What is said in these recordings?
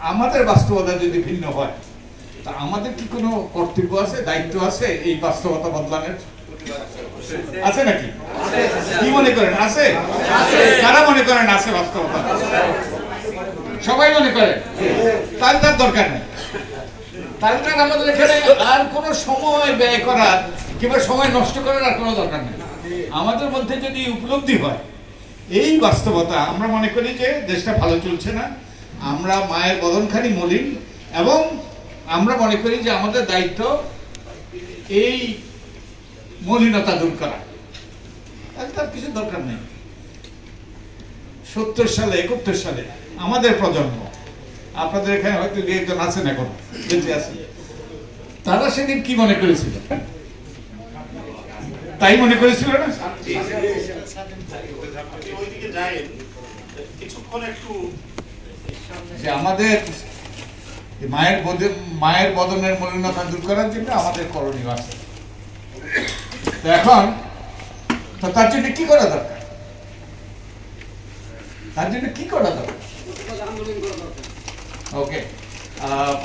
আমাদের বাস্তবতা যদি ভিন্ন হয়, তা আমাদের কি কোনো কর্তব্য আছে, দায়িত্ব আছে এই বাস্তবতা বদলানোর? আছে নাকি? কি মনে করেন আছে? কারা মনে করেন আছে বাস্তবতা? সবাই মনে করেন। তার দরকার নেই। তার আমাদের এখানে আর কোনো সময় ব্যয় করার কিংবা সময় নষ্ট করার আর কোনো দরকার নেই। আমাদের মধ্যে যদি উপলব্ধি হয় এই বাস্তবতা, আমরা মনে করি যে দেশটা ভালো চলছে না, আমরা মায়ের বদনখানি মলিন, এবং আমরা মনে করি যে আমাদের দায়িত্ব এই মলিনতা দূর করা। তার কিছু দরকার নেই। 70 সালে 71 সালে আমাদের প্রজন্ম, আপনাদের এখানে হয়তো দু একজন আছেন এখন বেঁচে আছেন, তারা সেদিন কি মনে করেছিল? তাই মনে করেছিল না? যে আমাদের মায়ের বদনের মলিনতা দূর করার জন্য আমাদের করণীয় আছে। এখন তার জন্য কি করা দরকার? তার জন্য কি করা দরকার? ওকে,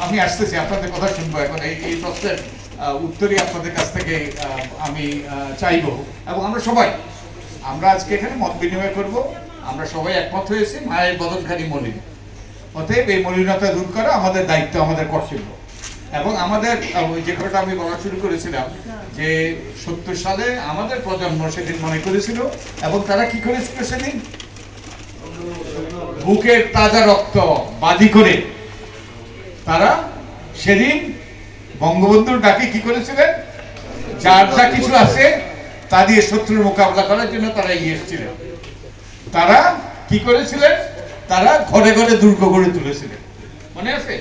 আমি আসতেছি, আপনাদের কথা শুনবো এখন। এই প্রশ্নের উত্তরই আপনাদের কাছ থেকে আমি চাইবো, এবং আমরা আজকে এখানে মত বিনিময় করব। আমরা সবাই একমত হয়েছি মায়ের বদনখানি মলিন, অতএব এই মলিনতা দূর করা আমাদের দায়িত্ব, আমাদের কর্তব্য। এবং আমাদের যে কথাটা আমি বলা শুরু করেছিলাম যে 70 সালে আমাদের প্রজন্ম সেদিন মনে করেছিল, এবং তারা কি করেছিল সেদিন? বুকের তাজা রক্ত বাজি করে তারা সেদিন বঙ্গবন্ধুর ডাকে কি করেছিলেন? যার যা কিছু আছে তা দিয়ে শত্রুর মোকাবিলা করার জন্য তারা এগিয়ে এসেছিলেন। তারা কি করেছিলেন? তারা ঘরে ঘরে দুর্গ গড়ে তুলেছিলেন। মনে আছে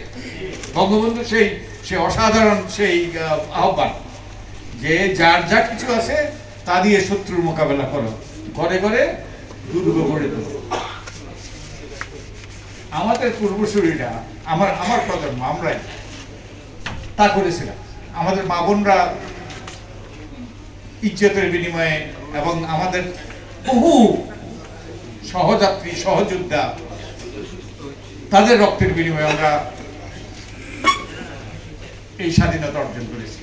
বঙ্গবন্ধু সেই অসাধারণ সেই আহ্বান যে যার যা কিছু আছে তা দিয়ে শত্রুর মোকাবেলা করো, ঘরে ঘরে দুর্গ গড়ে তোলো। আমাদের পূর্বসূরীরা, আমার প্রজন্ম, আমরাই তা করেছিলাম। আমাদের মা বোনরা ইজ্জতের বিনিময়ে এবং আমাদের বহু সহযাত্রী সহযোদ্ধা তাদের রক্তের বিনিময়ে আমরা এই স্বাধীনতা অর্জন করেছি।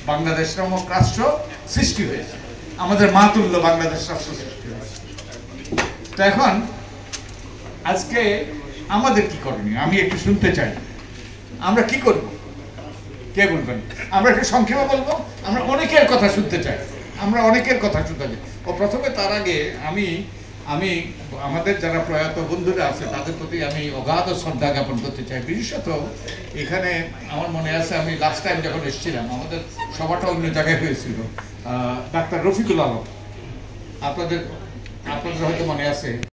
বাংলাদেশ নামক রাষ্ট্র সৃষ্টি হয়েছে, আমাদের মাতুল্য বাংলাদেশ রাষ্ট্র সৃষ্টি হয়েছে। তো এখন আজকে আমাদের কি করণীয় আমি একটু শুনতে চাই। আমরা কি করব? কে বলবেন? আমরা একটু সংক্ষেপে বলবো। আমরা অনেকের কথা শুনতে চাই, ও প্রথমে তার আগে আমি আমাদের যারা প্রয়াত বন্ধুরা আছে তাদের প্রতি আমি অগাধ শ্রদ্ধা জ্ঞাপন করতে চাই। বিশেষত এখানে আমার মনে আছে, আমি লাস্ট টাইম যখন এসেছিলাম আমাদের সভাটা অন্য জায়গায় হয়েছিল, ডাক্তার রফিকুল আলম, আপনাদের হয়তো মনে আছে।